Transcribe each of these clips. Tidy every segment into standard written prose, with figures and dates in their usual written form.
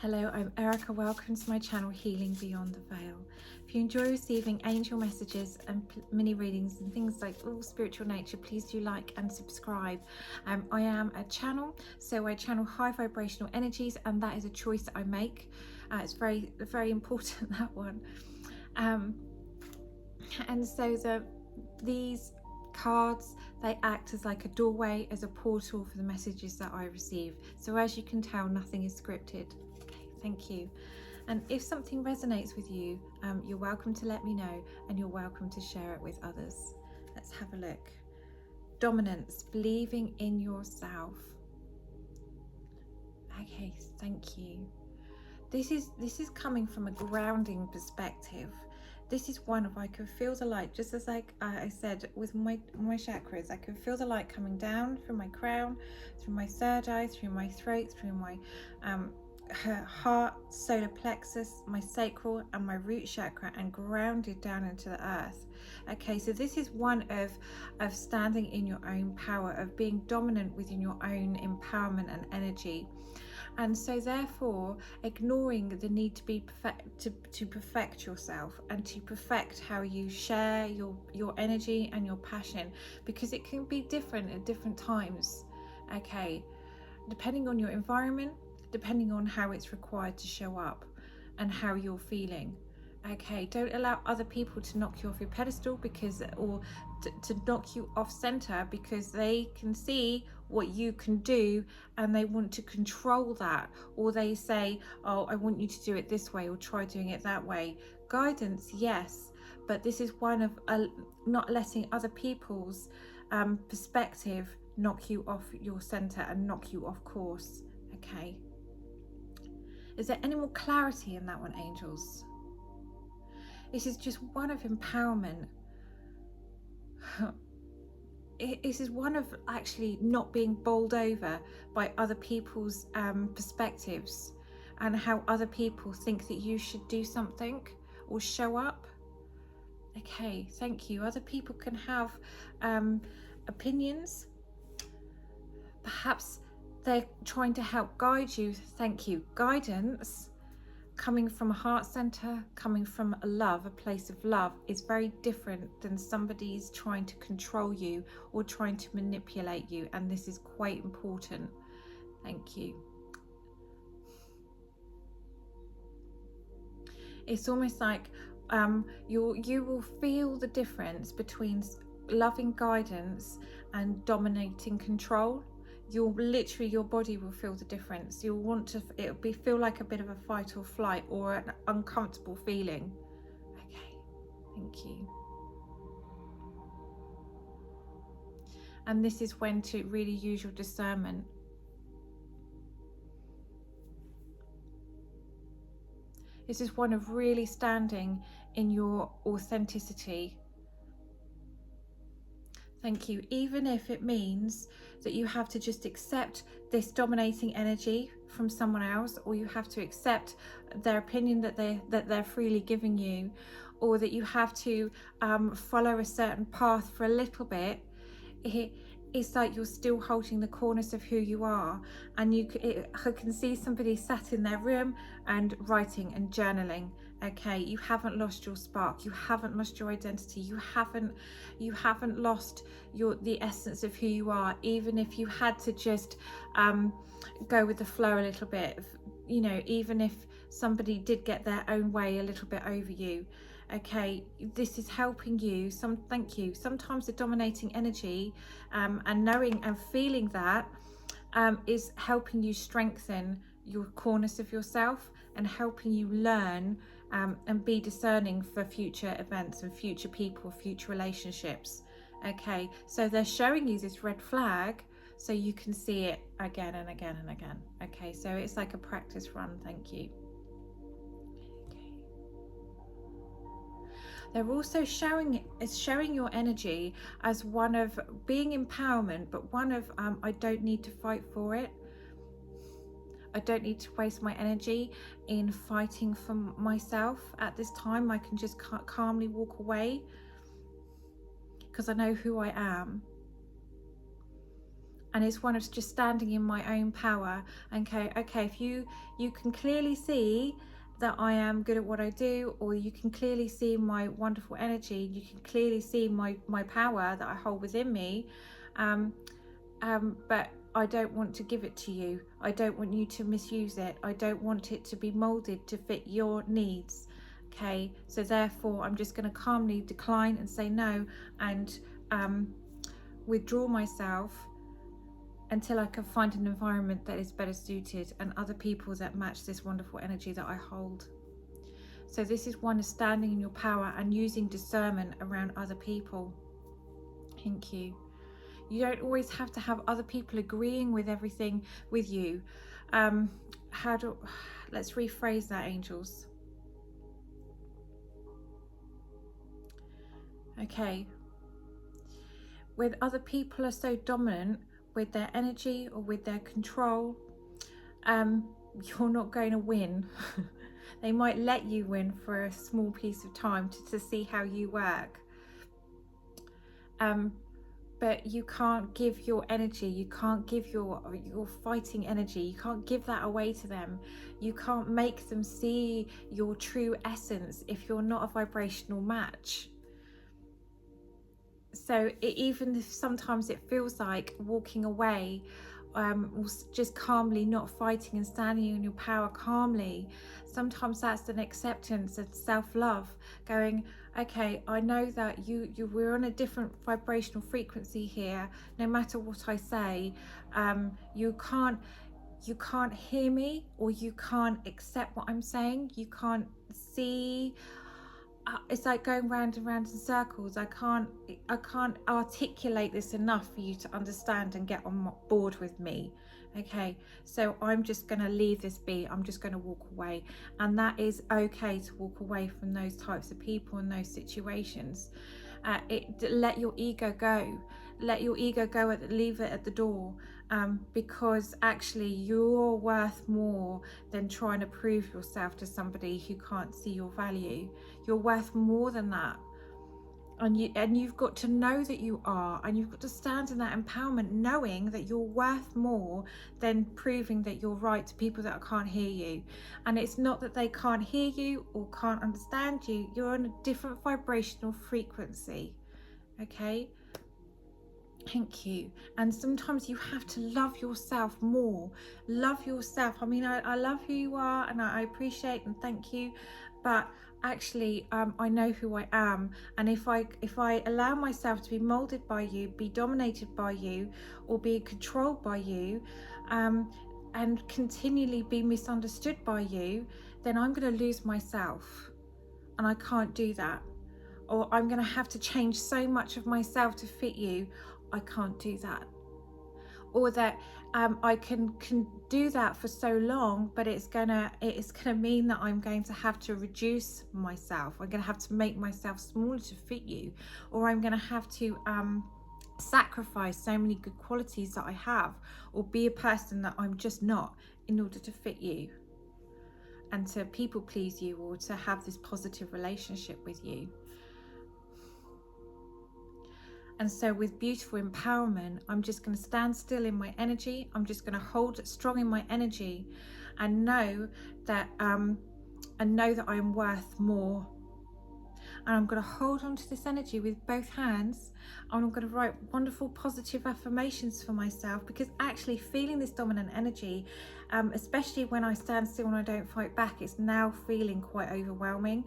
Hello, I'm Erica. Welcome to my channel, Healing Beyond the Veil. If you enjoy receiving angel messages and mini readings and things like all spiritual nature, please do like and subscribe. I am a channel, so I channel high vibrational energies, and that is a choice that I make. It's very, very important, that one. And so these cards, they act as like a doorway, as a portal for the messages that I receive. So as you can tell, nothing is scripted. Thank you. And if something resonates with you, you're welcome to let me know, and you're welcome to share it with others. Let's have a look. Dominance, believing in yourself. Okay, thank you. This is coming from a grounding perspective. This is one of, I can feel the light, just as like I said with my chakras. I can feel the light coming down from my crown, through my third eye, through my throat, through my heart, solar plexus, my sacral, and my root chakra, and grounded down into the earth. Okay, so this is one of standing in your own power, of being dominant within your own empowerment and energy. And so therefore ignoring the need to be to perfect yourself, and to perfect how you share your energy and your passion, because it can be different at different times. Okay, depending on your environment, depending on how it's required to show up and how you're feeling. Okay, don't allow other people to knock you off your pedestal, because, or to knock you off center, because they can see what you can do and they want to control that, or they say, oh, I want you to do it this way, or try doing it that way. Guidance, yes, but this is one of not letting other people's perspective knock you off your center and knock you off course. Okay, is there any more clarity in that one, angels? This is just one of empowerment. This is one of actually not being bowled over by other people's perspectives, and how other people think that you should do something or show up. Okay, thank you. Other people can have opinions. Perhaps they're trying to help guide you. Thank you. Guidance coming from a heart center, coming from a love, a place of love, is very different than somebody's trying to control you or trying to manipulate you. And this is quite important. Thank you. It's almost like you will feel the difference between loving guidance and dominating control. You'll literally, your body will feel the difference. You'll want to, feel like a bit of a fight or flight, or an uncomfortable feeling. Okay, thank you. And this is when to really use your discernment. This is one of really standing in your authenticity. Thank you. Even if it means that you have to just accept this dominating energy from someone else, or you have to accept their opinion that they're freely giving you, or that you have to follow a certain path for a little bit, it's like you're still holding the corners of who you are. And I can see somebody sat in their room and writing and journaling. Okay, you haven't lost your spark, you haven't lost your identity, you haven't lost the essence of who you are, even if you had to just go with the flow a little bit, you know, even if somebody did get their own way a little bit over you. Okay, this is helping you. Thank you. Sometimes the dominating energy and knowing and feeling that is helping you strengthen your corners of yourself, and helping you learn and be discerning for future events and future people, future relationships. Okay, so they're showing you this red flag so you can see it again and again and again. Okay, so it's like a practice run. Thank you. Okay. They're also showing your energy as one of being empowerment, but one of I don't need to fight for it. I don't need to waste my energy in fighting for myself at this time. I can just calmly walk away, because I know who I am. and it's one of just standing in my own power. Okay, if you can clearly see that I am good at what I do, or you can clearly see my wonderful energy, you can clearly see my power that I hold within me, but I don't want to give it to you. I don't want you to misuse it. I don't want it to be molded to fit your needs. Okay, so therefore I'm just going to calmly decline and say no, and withdraw myself until I can find an environment that is better suited and other people that match this wonderful energy that I hold. So this is one of standing in your power and using discernment around other people. Thank you. You don't always have to have other people agreeing with everything with you. Let's rephrase that, angels. Okay. When other people are so dominant with their energy or with their control, you're not going to win. They might let you win for a small piece of time to see how you work. But you can't give your energy, you can't give your fighting energy, you can't give that away to them. You can't make them see your true essence if you're not a vibrational match. So even if sometimes it feels like walking away, just calmly not fighting and standing in your power calmly, sometimes that's an acceptance and self-love, going, okay, I know that we're on a different vibrational frequency here. No matter what I say, you can't hear me, or you can't accept what I'm saying. You can't see. It's like going round and round in circles. I can't articulate this enough for you to understand and get on board with me. Okay, so I'm just going to leave this be. I'm just going to walk away, and that is okay to walk away from those types of people and those situations. Let your ego go. Let your ego go. Leave it at the door, because actually you're worth more than trying to prove yourself to somebody who can't see your value. You're worth more than that. And you've got to know that you are, and you've got to stand in that empowerment, knowing that you're worth more than proving that you're right to people that can't hear you. And it's not that they can't hear you or can't understand you. You're on a different vibrational frequency. Okay? Thank you. And sometimes you have to love yourself more. Love yourself. I mean, I love who you are, and I appreciate and thank you, but actually I know who I am, and if I allow myself to be molded by you, be dominated by you, or be controlled by you, and continually be misunderstood by you, then I'm going to lose myself, and I can't do that. Or I'm going to have to change so much of myself to fit you. I can't do that. Or that I can do that for so long, but it's gonna mean that I'm going to have to reduce myself. I'm going to have to make myself smaller to fit you, or I'm going to have to sacrifice so many good qualities that I have, or be a person that I'm just not, in order to fit you and to people please you, or to have this positive relationship with you. And so with beautiful empowerment, I'm just going to stand still in my energy. I'm just going to hold strong in my energy, and know that I am worth more. And I'm going to hold on to this energy with both hands, and I'm going to write wonderful positive affirmations for myself, because actually feeling this dominant energy, especially when I stand still and I don't fight back, it's now feeling quite overwhelming.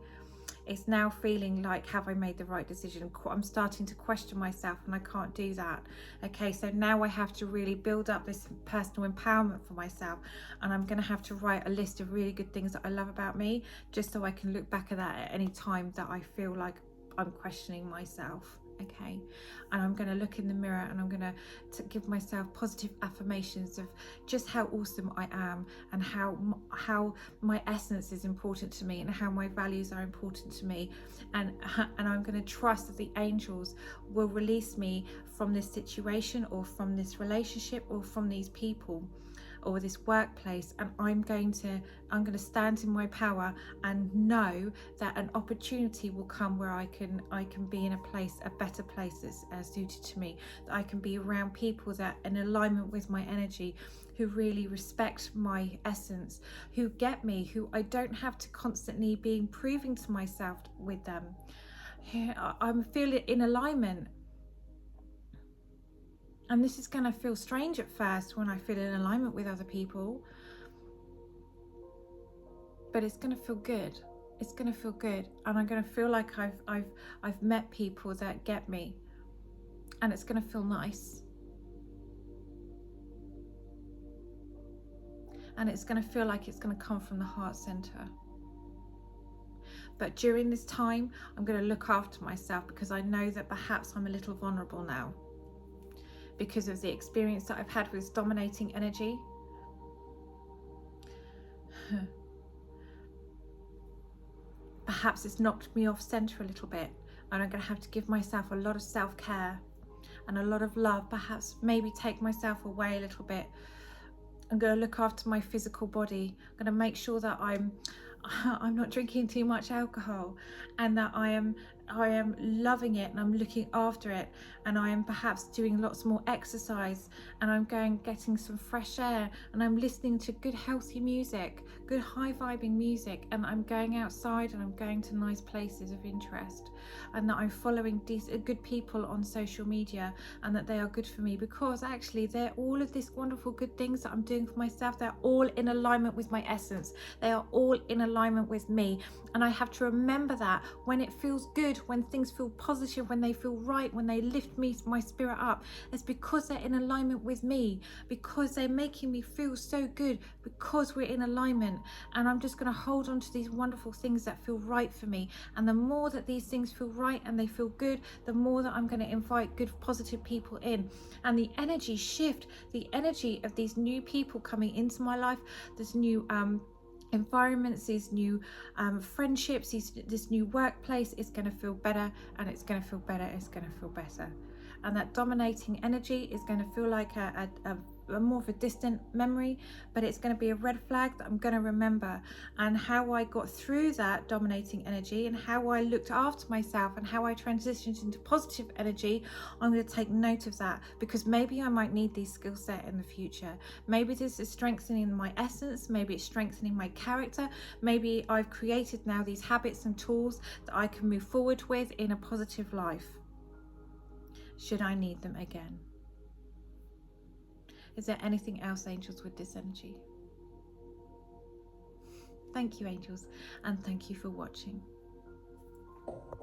It's now feeling like, have I made the right decision? I'm starting to question myself, and I can't do that. Okay, so now I have to really build up this personal empowerment for myself, and I'm going to have to write a list of really good things that I love about me, just so I can look back at that at any time that I feel like I'm questioning myself. Okay, and I'm going to look in the mirror, and I'm going to give myself positive affirmations of just how awesome I am, and how my essence is important to me, and how my values are important to me, and I'm going to trust that the angels will release me from this situation, or from this relationship, or from these people, or this workplace, and I'm going to stand in my power and know that an opportunity will come where I can be in a better place that's suited to me, that I can be around people that are in alignment with my energy, who really respect my essence, who get me, who I don't have to constantly be proving to myself with them. I'm feeling in alignment. And this is going to feel strange at first when I feel in alignment with other people, but it's going to feel good. It's going to feel good, and I'm going to feel like I've met people that get me, and it's going to feel nice, and it's going to feel like it's going to come from the heart center. But during this time, I'm going to look after myself, because I know that perhaps I'm a little vulnerable now because of the experience that I've had with dominating energy. Perhaps it's knocked me off center a little bit, and I'm going to have to give myself a lot of self-care and a lot of love. Perhaps maybe take myself away a little bit. I'm going to look after my physical body. I'm going to make sure that I'm not drinking too much alcohol, and that I am loving it, and I'm looking after it, and I am perhaps doing lots more exercise, and I'm getting some fresh air, and I'm listening to good healthy music, good high vibing music, and I'm going outside, and I'm going to nice places of interest, and that I'm following good people on social media, and that they are good for me, because actually they're all of these wonderful good things that I'm doing for myself. They're all in alignment with my essence. They are all in alignment with me, and I have to remember that when it feels good, when things feel positive, when they feel right, when they lift my spirit up, it's because they're in alignment with me, because they're making me feel so good, because we're in alignment. And I'm just going to hold on to these wonderful things that feel right for me, and the more that these things feel right and they feel good, the more that I'm going to invite good positive people in, and the energy shift, the energy of these new people coming into my life, this new environments, these new friendships, this new workplace is going to feel better, and it's going to feel better, it's going to feel better. And that dominating energy is going to feel like a more of a distant memory, but it's going to be a red flag that I'm going to remember. And how I got through that dominating energy, and how I looked after myself, and how I transitioned into positive energy, I'm going to take note of that, because maybe I might need these skill set in the future. Maybe this is strengthening my essence, maybe it's strengthening my character, maybe I've created now these habits and tools that I can move forward with in a positive life, should I need them again. Is there anything else, angels, with this energy? Thank you, angels, and thank you for watching.